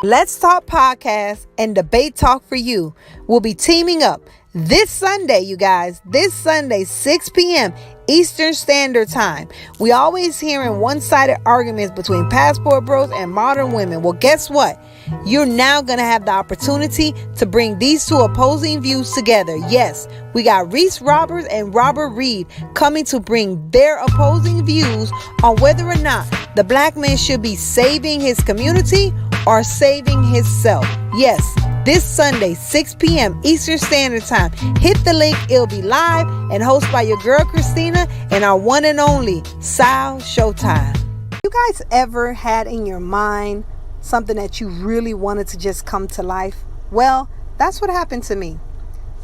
Let's Talk Podcast and Debate Talk for You will be teaming up this Sunday, you guys. This Sunday, 6 p.m. Eastern Standard Time. We always hearing one-sided arguments between passport bros and modern women. Well, guess what? You're now going to have the opportunity to bring these two opposing views together. Yes, we got Reese Roberts and Robert Reed coming to bring their opposing views on whether or not the black man should be saving his community or saving himself. Yes, this Sunday, 6 p.m. Eastern Standard Time. Hit the link. It'll be live and hosted by your girl, Christina, and our one and only Sal Showtime. You guys ever had in your mind something that you really wanted to just come to life? Well, that's what happened to me.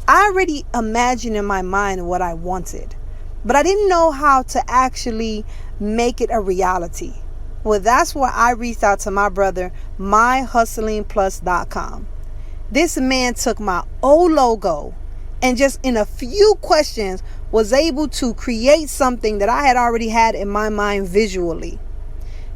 I already imagined in my mind what I wanted, but I didn't know how to actually make it a reality. Well, that's why I reached out to my brother, myhustlingplus.com. This man took my old logo and just in a few questions was able to create something that I had already had in my mind visually.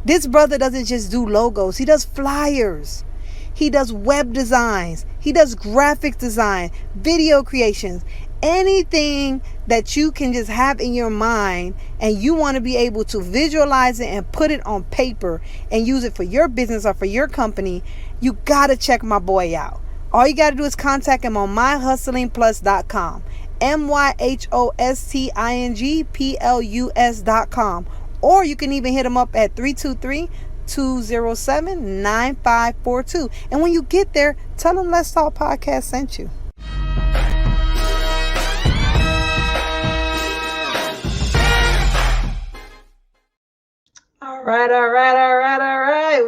This brother doesn't just do logos. He does flyers. He does web designs. He does graphic design, video creations, anything that you can just have in your mind and you want to be able to visualize it and put it on paper and use it for your business or for your company. You got to check my boy out. All you got to do is contact him on myhustlingplus.com, myhustlingplus.com, or you can even hit him up at 323-207-9542. And when you get there, tell him Let's Talk Podcast sent you. All right.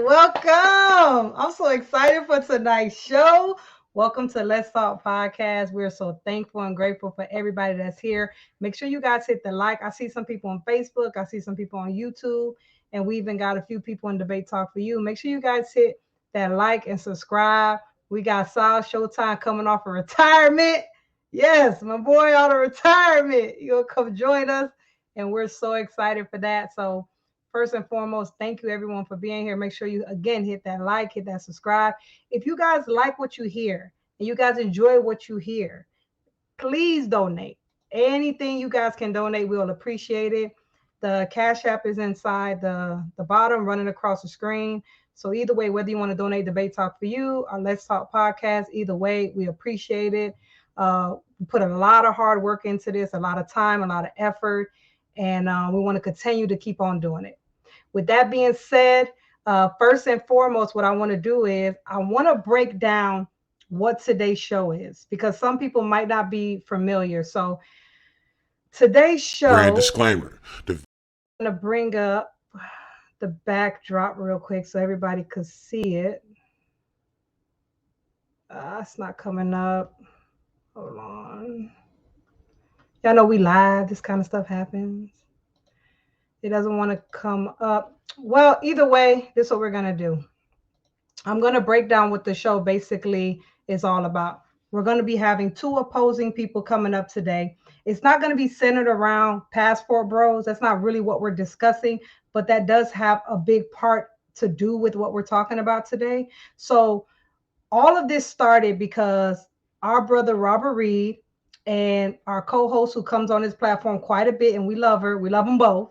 Welcome. I'm so excited for tonight's show. Welcome to Let's Talk Podcast. We're so thankful and grateful for everybody that's here. Make sure you guys hit the like. I see some people on Facebook. I see some people on YouTube. And we even got a few people in Debate Talk for You. Make sure you guys hit that like and subscribe. We got Sal Showtime coming off of retirement. Yes, my boy out of retirement. You'll come join us. And we're so excited for that. So first and foremost, thank you everyone for being here. Make sure you, again, hit that like, hit that subscribe. If you guys like what you hear and you guys enjoy what you hear, please donate. Anything you guys can donate, we'll appreciate it. The Cash App is inside the bottom, running across the screen. So either way, whether you want to donate Debate Talk for You or Let's Talk Podcast, either way, we appreciate it. We put a lot of hard work into this, a lot of time, a lot of effort, and we want to continue to keep on doing it. With that being said, first and foremost, what I want to do is I want to break down what today's show is because some people might not be familiar. So today's show, brand disclaimer. I'm going to bring up the backdrop real quick so everybody could see it. It's not coming up. Hold on. Y'all know we live. This kind of stuff happens. It doesn't want to come up. Well, either way, this is what we're going to do. I'm going to break down what the show basically is all about. We're going to be having two opposing people coming up today. It's not going to be centered around passport bros. That's not really what we're discussing, but that does have a big part to do with what we're talking about today. So all of this started because our brother Robert Reed and our co-host who comes on this platform quite a bit, and we love her. We love them both.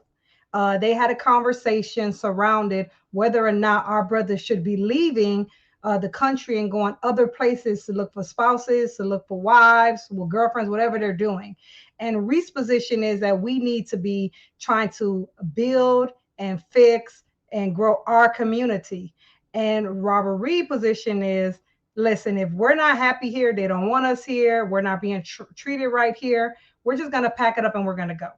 They had a conversation surrounded whether or not our brothers should be leaving the country and going other places to look for spouses, to look for wives, or girlfriends, whatever they're doing. And Reese's position is that we need to be trying to build and fix and grow our community. And Robert Reed's position is, listen, if we're not happy here, they don't want us here, we're not being treated right here, we're just going to pack it up and we're going to go.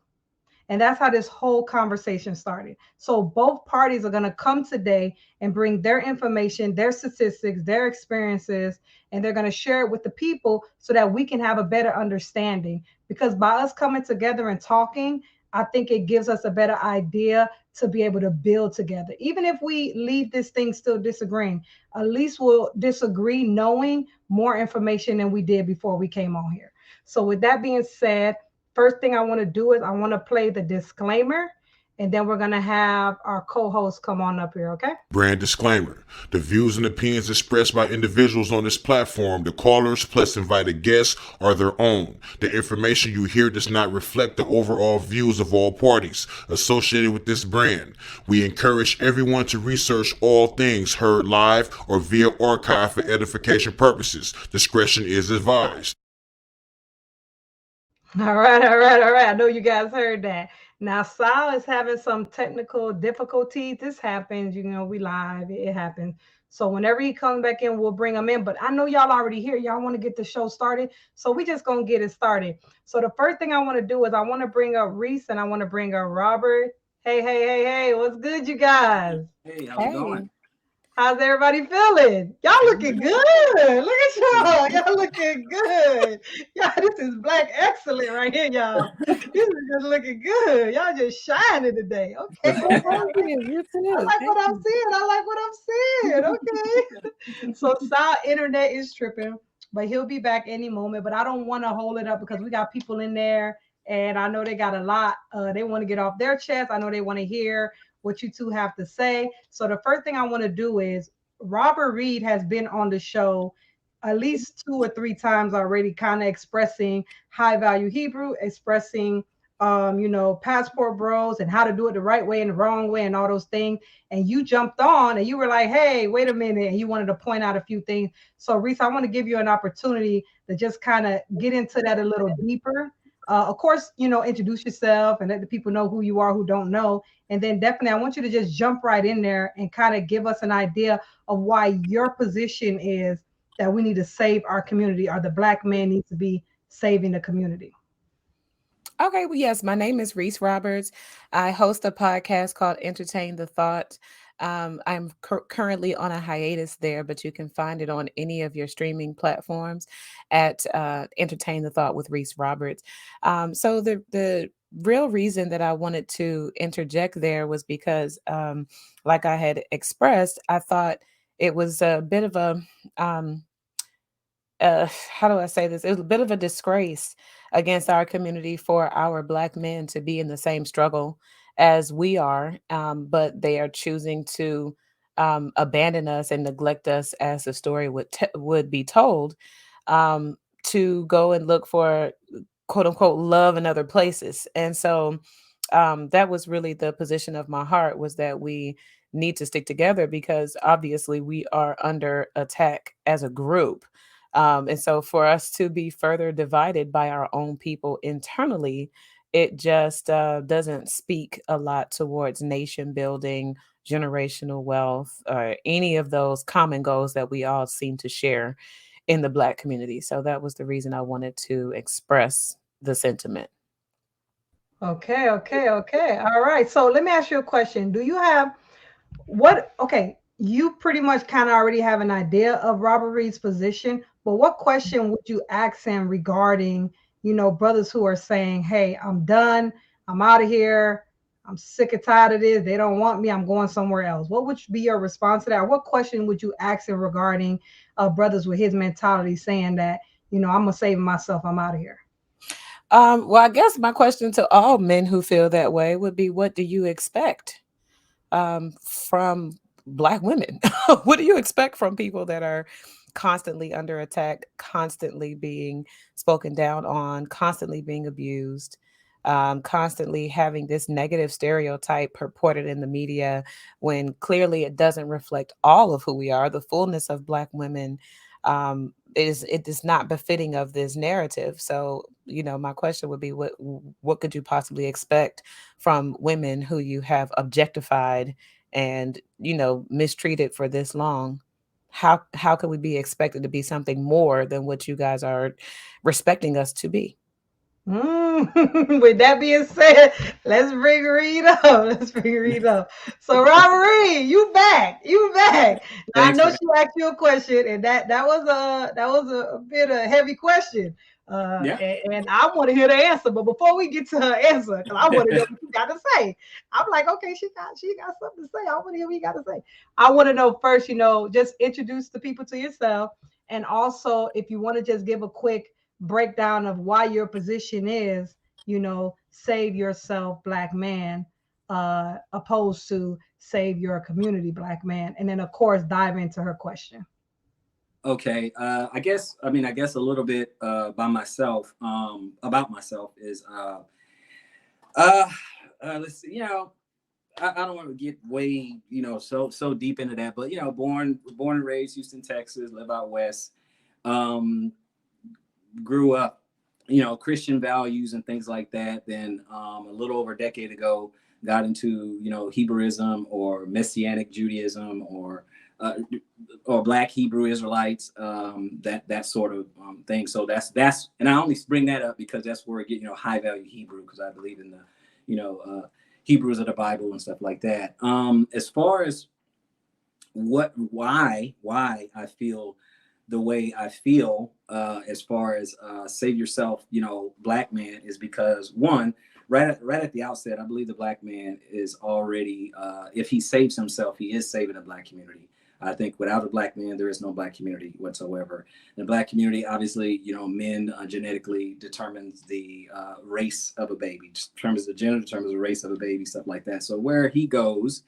And that's how this whole conversation started. So both parties are going to come today and bring their information, their statistics, their experiences, and they're going to share it with the people so that we can have a better understanding. Because by us coming together and talking, I think it gives us a better idea to be able to build together. Even if we leave this thing still disagreeing, at least we'll disagree knowing more information than we did before we came on here. So with that being said, first thing I want to do is I want to play the disclaimer, and then we're gonna have our co-host come on up here, okay? Brand disclaimer. The views and opinions expressed by individuals on this platform, the callers plus invited guests, are their own. The information you hear does not reflect the overall views of all parties associated with this brand. We encourage everyone to research all things heard live or via archive for edification purposes. Discretion is advised. All right, all right, all right. I know you guys heard that. Now, Sal is having some technical difficulties. This happens, we live, it happens. So whenever he comes back in, we'll bring him in. But I know y'all already here. Y'all want to get the show started. So we just gonna get it started. So the first thing I want to do is I want to bring up Reese and I want to bring up Robert. Hey, hey, hey, hey, what's good, you guys? Hey, how's it going? How's everybody feeling? Y'all looking good. Look at y'all. Y'all looking good. Y'all, this is black excellent right here, y'all. This is just looking good. Y'all just shining today. Okay. Well, thank you. You I too. like Thank what I'm you. seeing. I like what I'm seeing. Okay. So Sal internet is tripping, but he'll be back any moment. But I don't want to hold it up because we got people in there and I know they got a lot. They want to get off their chest. I know they want to hear what you two have to say. So the first thing I want to do is Robert Reed has been on the show at least 2 or 3 times already, kind of expressing high value Hebrew, expressing passport bros and how to do it the right way and the wrong way and all those things. And you jumped on and you were like, hey, wait a minute. And you wanted to point out a few things. So Reese, I want to give you an opportunity to just kind of get into that a little deeper. Of course, introduce yourself and let the people know who you are who don't know. And then definitely, I want you to just jump right in there and kind of give us an idea of why your position is that we need to save our community or the black man needs to be saving the community. Okay, well, yes, my name is Reese Roberts. I host a podcast called Entertain the Thought. I'm currently on a hiatus there, but you can find it on any of your streaming platforms at Entertain the Thought with Reese Roberts. So the real reason that I wanted to interject there was because, like I had expressed, I thought it was a bit of a um, how do I say this? It was a bit of a disgrace against our community for our black men to be in the same struggle as we are, but they are choosing to abandon us and neglect us as the story would be told, to go and look for quote unquote love in other places. And so that was really the position of my heart, was that we need to stick together because obviously we are under attack as a group. And so for us to be further divided by our own people internally, it just doesn't speak a lot towards nation building, generational wealth, or any of those common goals that we all seem to share in the Black community. So that was the reason I wanted to express the sentiment. Okay, okay, okay. All right. So let me ask you a question. Do you have what? Okay, you pretty much kind of already have an idea of Robert Reed's position, but what question would you ask him regarding, brothers who are saying, "Hey, I'm done. I'm out of here. I'm sick and tired of this. They don't want me. I'm going somewhere else." What would be your response to that? What question would you ask him regarding brothers with his mentality saying that, I'm gonna save myself. I'm out of here. Well, I guess my question to all men who feel that way would be, what do you expect from Black women? What do you expect from people that are constantly under attack, constantly being spoken down on, constantly being abused, constantly having this negative stereotype purported in the media when clearly it doesn't reflect all of who we are? The fullness of Black women is not befitting of this narrative. So, my question would be, what could you possibly expect from women who you have objectified and mistreated for this long? How can we be expected to be something more than what you guys are respecting us to be? With that being said, let's bring Reed up. Let's bring Reed up. So, Robert Reed, you back? You back? Now, I Thanks know for she asked you a question, and that was a bit of a heavy question. yeah. And I want to hear the answer. But before we get to her answer, because I want to know what you got to say, I'm like, okay, she got something to say. I want to hear what you got to say. I want to know first, just introduce the people to yourself, and also if you want to just give a quick breakdown of why your position is, save yourself, black man. opposed to save your community, Black man? And then of course dive into her question. Okay. I guess a little bit about myself is let's see, I don't want to get way, so deep into that, but born and raised Houston, Texas, live out west. Grew up, Christian values and things like that. Then a little over a decade ago, got into, Hebrewism or Messianic Judaism or Black Hebrew Israelites, that sort of thing. So that's, and I only bring that up because that's where we get, high value Hebrew, because I believe in the, Hebrews of the Bible and stuff like that. As far as why I feel the way I feel, as far as save yourself, Black man, is because one, right at the outset, I believe the Black man is already, if he saves himself, he is saving the Black community. I think without a Black man, there is no Black community whatsoever. The Black community, obviously, men genetically determines the race of a baby, determines the gender, determines the race of a baby, stuff like that. So where he goes,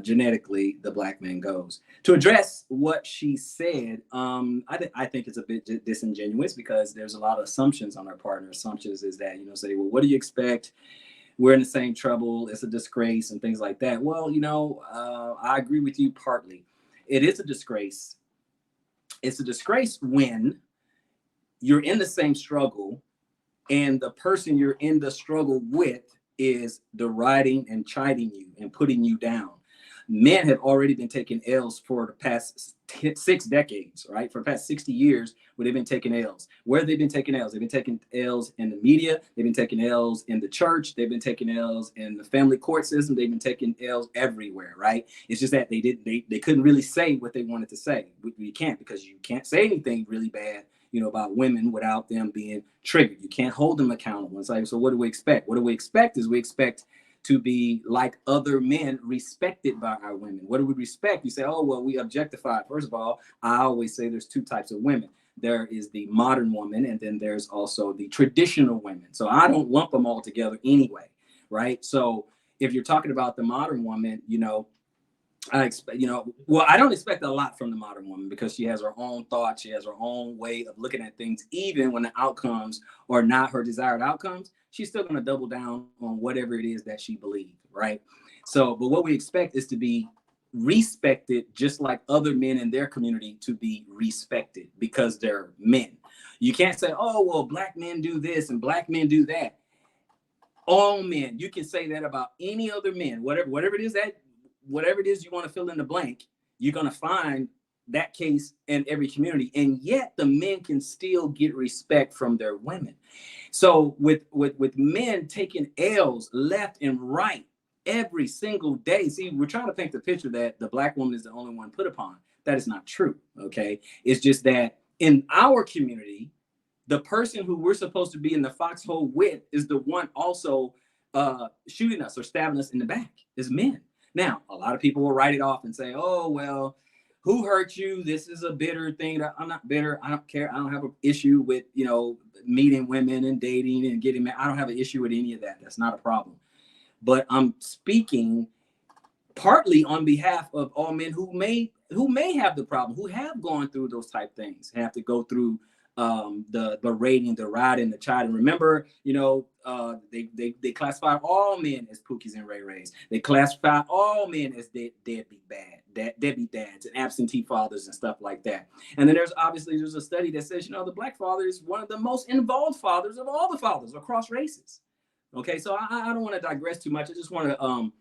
genetically, the Black man goes. To address what she said, I think it's a bit disingenuous, because there's a lot of assumptions on our partner. Assumptions is that, say, well, what do you expect? We're in the same trouble. It's a disgrace and things like that. Well, I agree with you partly. It is a disgrace. It's a disgrace when you're in the same struggle and the person you're in the struggle with is deriding and chiding you and putting you down. Men have already been taking L's for the past 6 decades, right? For the past 60 years, where they've been taking L's. Where have they been taking L's? They've been taking L's in the media. They've been taking L's in the church. They've been taking L's in the family court system. They've been taking L's everywhere, right? It's just that they couldn't really say what they wanted to say. We can't, because you can't say anything really bad, about women without them being triggered. You can't hold them accountable. It's like, so what do we expect? What do we expect is we expect to be like other men, respected by our women. What do we respect? You say, oh, well, we objectify. First of all, I always say there's 2 types of women. There is the modern woman, and then there's also the traditional women. So I don't lump them all together anyway, right? So if you're talking about the modern woman, I expect, I don't expect a lot from the modern woman, because she has her own thoughts. She has her own way of looking at things. Even when the outcomes are not her desired outcomes, she's still going to double down on whatever it is that she believed, right? So, but what we expect is to be respected, just like other men in their community to be respected, because they're men. You can't say, oh, well, Black men do this and Black men do that. All men, you can say that about any other men, whatever it is you want to fill in the blank, you're going to find that case in every community. And yet the men can still get respect from their women. So with men taking L's left and right every single day, see, we're trying to paint the picture that the Black woman is the only one put upon. That is not true. Okay. It's just that in our community, the person who we're supposed to be in the foxhole with is the one also shooting us or stabbing us in the back, is men. Now, a lot of people will write it off and say, oh, well, who hurt you? This is a bitter thing. I'm not bitter. I don't care. I don't have an issue with, meeting women and dating and getting married. I don't have an issue with any of that. That's not a problem. But I'm speaking partly on behalf of all men who may have the problem, who have gone through those type things, have to go through the berating, the riding, the chiding. Remember, they classify all men as Pookies and Ray Rays. They classify all men as deadbeat dads and absentee fathers and stuff like that. And then there's a study that says, the Black father is one of the most involved fathers of all the fathers across races. Okay, so I don't want to digress too much. I just want to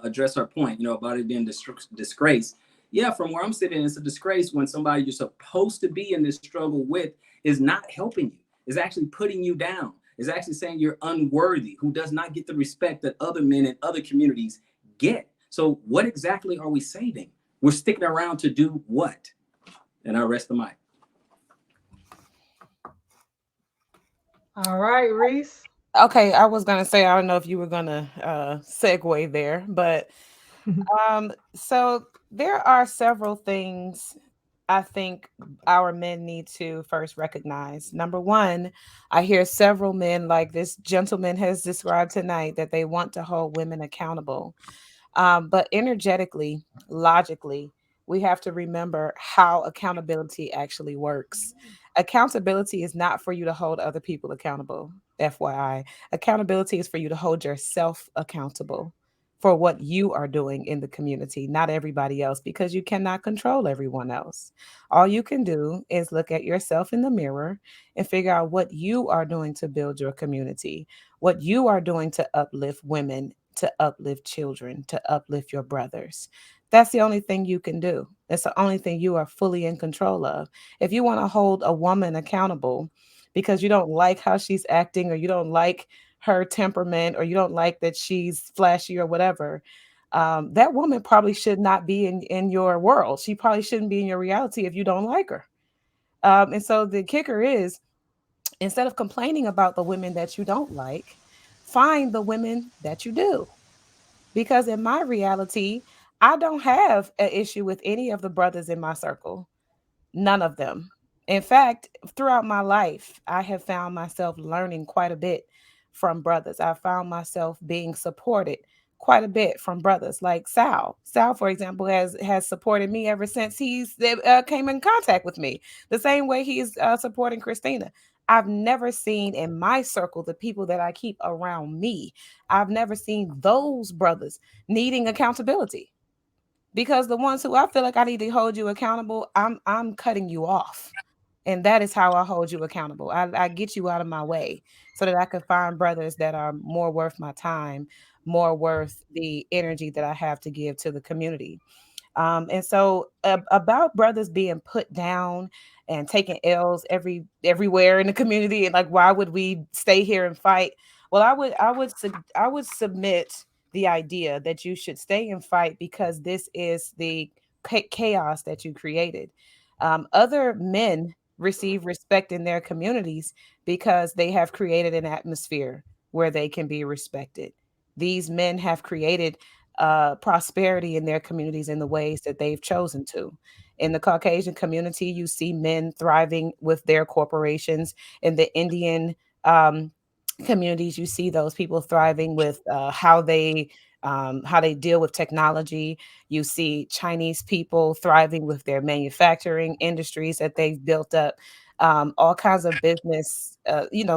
address our point, about it being disgrace. Yeah, from where I'm sitting, it's a disgrace when somebody you're supposed to be in this struggle with is not helping you, is actually putting you down, is actually saying you're unworthy, who does not get the respect that other men in other communities get. So what exactly are we saving? We're sticking around to do what? And I rest the mic. All right, Reese. Okay, I was gonna say, I don't know if you were gonna segue there, but so there are several things I think our men need to first recognize number one, I hear several men, like this gentleman has described tonight, that they want to hold women accountable. But energetically, logically, we have to remember how accountability actually works. Accountability is not for you to hold other people accountable. FYI, accountability is for you to hold yourself accountable for what you are doing in the community, not everybody else, because you cannot control everyone else. All you can do is look at yourself in the mirror and figure out what you are doing to build your community, what you are doing to uplift women, to uplift children, to uplift your brothers. That's the only thing you can do. That's the only thing you are fully in control of. If you want to hold a woman accountable because you don't like how she's acting, or you don't like her temperament, or you don't like that she's flashy or whatever, that woman probably should not be in your world. She probably shouldn't be in your reality if you don't like her. And so the kicker is, instead of complaining about the women that you don't like, find the women that you do. Because in my reality, I don't have an issue with any of the brothers in my circle. None of them. In fact, throughout my life, I have found myself learning quite a bit from brothers. I found myself being supported quite a bit from brothers like Sal. Sal, for example, has supported me ever since he's came in contact with me. The same way he's supporting Christina. I've never seen in my circle, the people that I keep around me, I've never seen those brothers needing accountability, because the ones who I feel like I need to hold you accountable, I'm cutting you off. And that is how I hold you accountable. I get you out of my way so that I can find brothers that are more worth my time, more worth the energy that I have to give to the community. And so about brothers being put down and taking L's everywhere in the community, and like, why would we stay here and fight? Well, I would submit the idea that you should stay and fight because this is the chaos that you created. Other men receive respect in their communities because they have created an atmosphere where they can be respected. These men have created prosperity in their communities in the ways that they've chosen to. In the Caucasian community, you see men thriving with their corporations. In the Indian communities, you see those people thriving with how they deal with technology. You see Chinese people thriving with their manufacturing industries that they've built up, all kinds of business,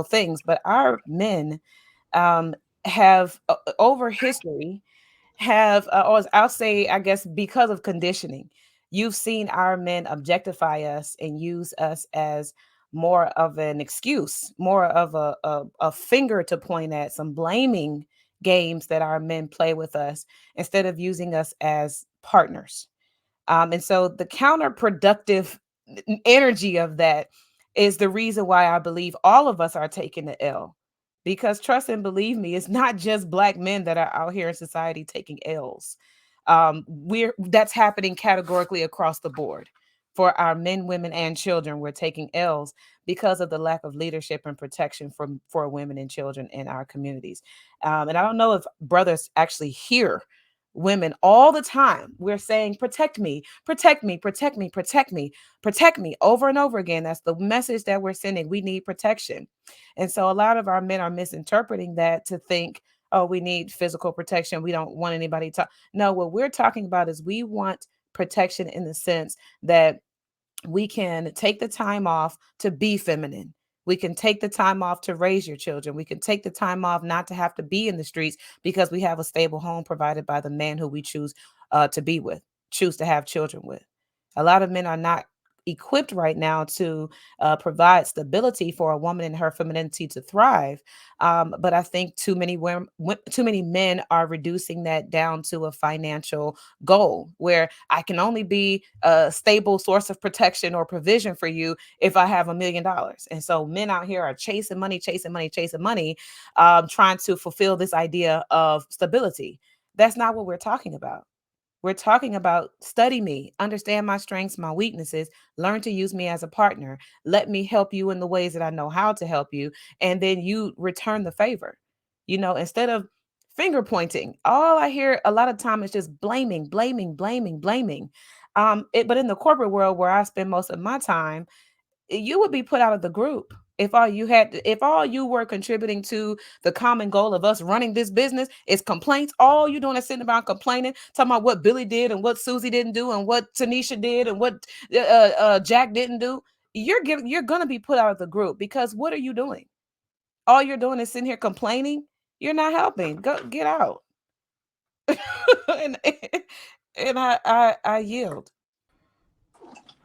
things. But our men um, have over history have, or I'll say, I guess, because of conditioning, you've seen our men objectify us and use us as more of an excuse, more of a finger to point at, some blaming games that our men play with us instead of using us as partners. And so the counterproductive energy of that is the reason why I believe all of us are taking the L. Because trust and believe me, it's not just black men that are out here in society taking L's. We're That's happening categorically across the board. For our men, women, and children, we're taking L's because of the lack of leadership and protection for women and children in our communities. And I don't know if brothers actually hear women all the time. We're saying, protect me, protect me, protect me, protect me, protect me over and over again. That's the message that we're sending. We need protection. And so a lot of our men are misinterpreting that to think, oh, we need physical protection. We don't want anybody to. No, what we're talking about is we want protection in the sense that we can take the time off to be feminine. We can take the time off to raise your children. We can take the time off not to have to be in the streets because we have a stable home provided by the man who we choose to be with, choose to have children with. A lot of men are not equipped right now to provide stability for a woman in her femininity to thrive. But I think too many men are reducing that down to a financial goal where I can only be a stable source of protection or provision for you if I have $1 million. And so men out here are chasing money, chasing money, chasing money, trying to fulfill this idea of stability. That's not what we're talking about. We're talking about study me, understand my strengths, my weaknesses, learn to use me as a partner. Let me help you in the ways that I know how to help you. And then you return the favor. Instead of finger pointing, all I hear a lot of time is just blaming, blaming, blaming, blaming. But in the corporate world where I spend most of my time, you would be put out of the group if all you were contributing to the common goal of us running this business is complaints. All you doing is sitting around complaining, talking about what Billy did and what Susie didn't do and what Tanisha did and what Jack didn't do. You're gonna be put out of the group, because what are you doing? All you're doing is sitting here complaining. You're not helping. Go get out. and and I yield.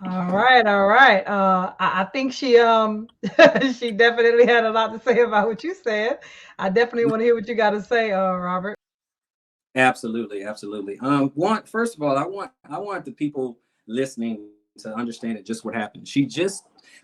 All right, all right. I think she she definitely had a lot to say about what you said. I definitely want to hear what you got to say, Robert. Absolutely, absolutely. First of all, I want the people listening to understand it, just what happened. A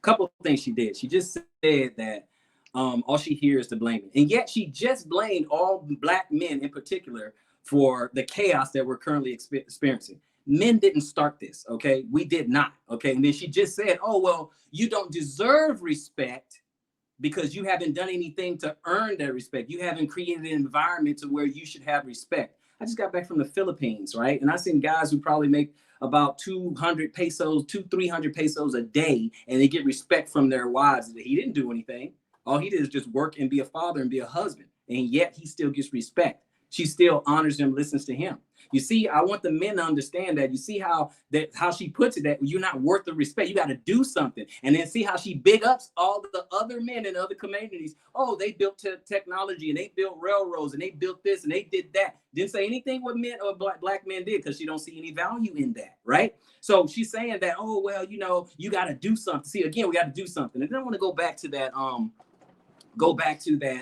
couple of things she did. She just said that all she hears is the blaming, and yet she just blamed all Black men in particular for the chaos that we're currently experiencing. Men didn't start this, okay? We did not, okay? And then she just said, oh, well, you don't deserve respect because you haven't done anything to earn that respect. You haven't created an environment to where you should have respect. I just got back from the Philippines, right? And I seen guys who probably make about 200 pesos, 300 pesos a day, and they get respect from their wives. He didn't do anything. All he did is just work and be a father and be a husband. And yet he still gets respect. She still honors him, listens to him. You see, I want the men to understand that. You see how she puts it, that you're not worth the respect. You got to do something. And then see how she big ups all the other men in other communities. Oh, they built technology, and they built railroads, and they built this, and they did that. Didn't say anything what men or black men did, because she don't see any value in that, right? So she's saying that, oh, well, you got to do something. See, again, we got to do something. And then I want to go back to that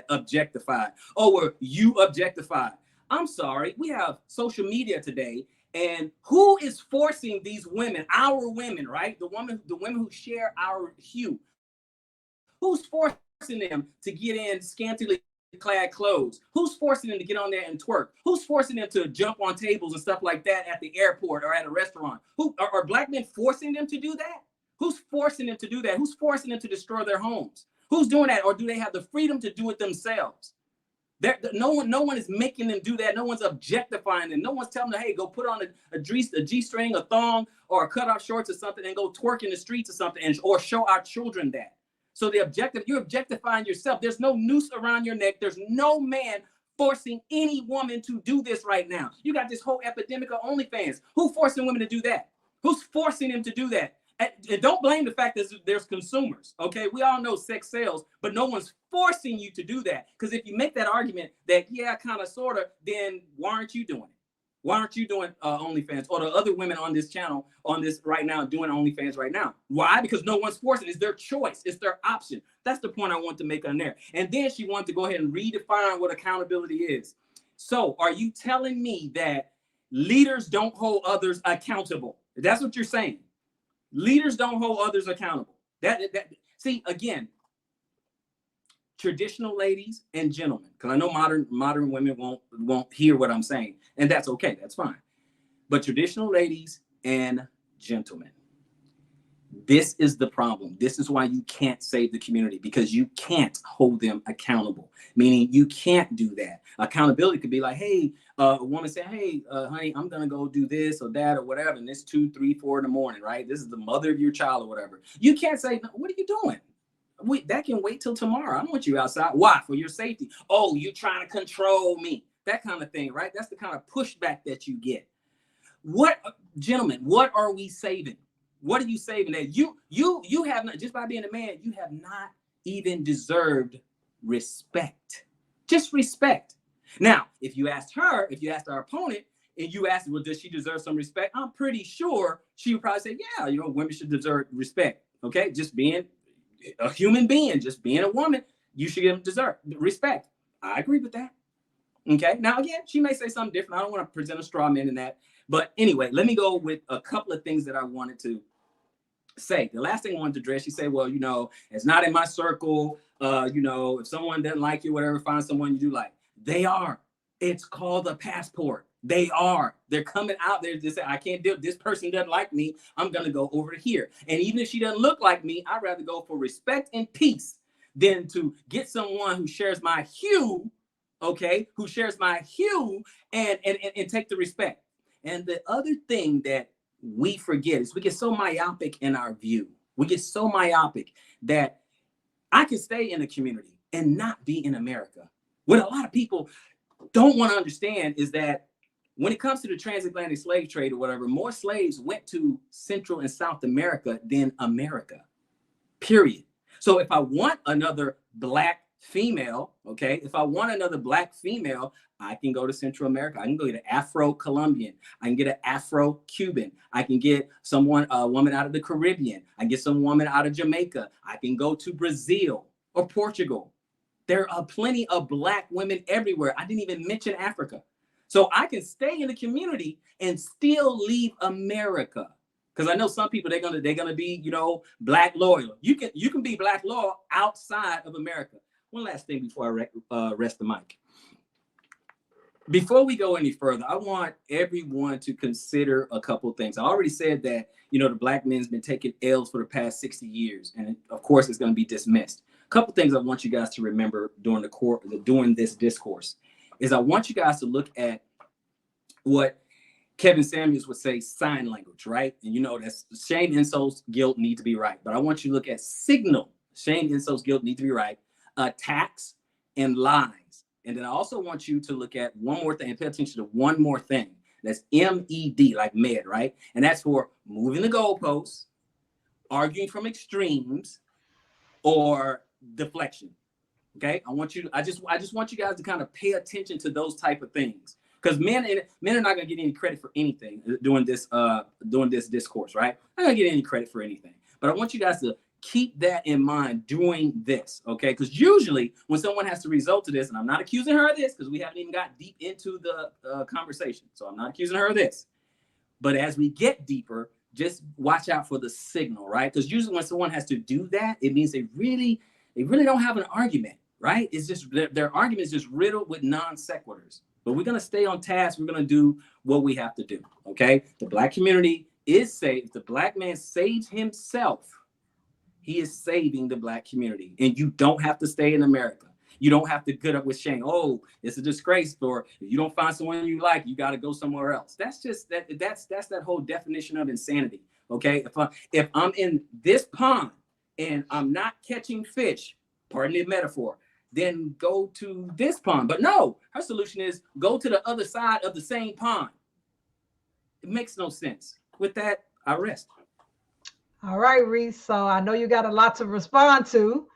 objectified. Oh, well, you objectified. I'm sorry, we have social media today, and who is forcing these women, our women, right? The women who share our hue, who's forcing them to get in scantily clad clothes? Who's forcing them to get on there and twerk? Who's forcing them to jump on tables and stuff like that at the airport or at a restaurant? Who are Black men forcing them to do that? Who's forcing them to do that? Who's forcing them to destroy their homes? Who's doing that? Or do they have the freedom to do it themselves? No one is making them do that. No one's objectifying them. No one's telling them, hey, go put on a G-string, a thong, or a cut-off shorts or something and go twerk in the streets or something, or show our children that. So you're objectifying yourself. There's no noose around your neck. There's no man forcing any woman to do this right now. You got this whole epidemic of OnlyFans. Who's forcing women to do that? Who's forcing them to do that? And don't blame the fact that there's consumers, okay? We all know sex sells, but no one's forcing you to do that. Because if you make that argument that, yeah, kind of, sort of, then why aren't you doing it? Why aren't you doing OnlyFans, or the other women on this channel, on this right now, doing OnlyFans right now? Why? Because no one's forcing. It's their choice. It's their option. That's the point I want to make on there. And then she wanted to go ahead and redefine what accountability is. So are you telling me that leaders don't hold others accountable? That's what you're saying. Leaders don't hold others accountable. See, again, traditional ladies and gentlemen, because I know modern women won't hear what I'm saying, and that's okay, that's fine. But traditional ladies and gentlemen, this is the problem. This is why you can't save the community, because you can't hold them accountable. Meaning you can't do that. Accountability could be like, hey, a woman say, hey, honey, I'm gonna go do this or that or whatever, and it's 2, 3, 4 in the morning, right? This is the mother of your child or whatever. You can't say, what are you doing? That can wait till tomorrow. I don't want you outside. Why? For your safety. Oh, you're trying to control me. That kind of thing, right? That's the kind of pushback that you get. Gentlemen, what are we saving? What are you saving? That you have not, just by being a man, you have not even deserved respect. Just respect. Now, if you asked our opponent, and you asked, well, does she deserve some respect? I'm pretty sure she would probably say, yeah, women should deserve respect. Okay, just being a human being, just being a woman, you should deserve respect. I agree with that. Okay, now again, she may say something different. I don't want to present a straw man in that. But anyway, let me go with a couple of things that I wanted to say. The last thing I wanted to address, she said, well, it's not in my circle. If someone doesn't like you, whatever, find someone you do like. They are. It's called a passport. They are. They're coming out there to say, I can't do it. This person doesn't like me. I'm going to go over here. And even if she doesn't look like me, I'd rather go for respect and peace than to get someone who shares my hue, okay, and take the respect. And the other thing that we forget is we get so myopic in our view. We get so myopic that I can stay in the community and not be in America. What a lot of people don't want to understand is that when it comes to the transatlantic slave trade or whatever, more slaves went to Central and South America than America, period. So if I want another Black female, okay, if I want another Black female, I can go to Central America. I can go get an Afro-Colombian. I can get an Afro-Cuban. I can get a woman out of the Caribbean. I can get some woman out of Jamaica. I can go to Brazil or Portugal. There are plenty of Black women everywhere. I didn't even mention Africa. So I can stay in the community and still leave America. Because I know some people, they're gonna be, you know, Black loyal. You can be Black loyal outside of America. One last thing before I rest the mic. Before we go any further, I want everyone to consider a couple things. I already said that, you know, the Black men's been taking L's for the past 60 years. And of course, it's going to be dismissed. A couple things I want you guys to remember during this discourse is I want you guys to look at what Kevin Samuels would say, sign language, right? And you know, that's shame, insults, guilt need to be right. But I want you to look at signal, shame, insults, guilt need to be right, attacks, and lies. And then I also want you to look at one more thing and pay attention to one more thing. That's MED, like med, right? And that's for moving the goalposts, arguing from extremes, or deflection. Okay, I just want you guys to kind of pay attention to those type of things, because men are not going to get any credit for anything during this discourse, right? I'm not going to get any credit for anything, but I want you guys to keep that in mind doing this, okay? Because usually when someone has to resort to this, and I'm not accusing her of this because we haven't even got deep into the conversation, so I'm not accusing her of this. But as we get deeper, just watch out for the signal, right? Because usually when someone has to do that, it means they really don't have an argument, right? It's just their argument is just riddled with non sequiturs. But we're gonna stay on task. We're gonna do what we have to do, okay? The Black community is saved. If the Black man saves himself, he is saving the Black community. And you don't have to stay in America. You don't have to get up with shame. Oh, it's a disgrace. Or if you don't find someone you like, you got to go somewhere else. That's just that's that whole definition of insanity. Okay. If I'm in this pond and I'm not catching fish, pardon the metaphor, then go to this pond. But no, her solution is go to the other side of the same pond. It makes no sense. With that, I rest. All right, Reese. So I know you got a lot to respond to.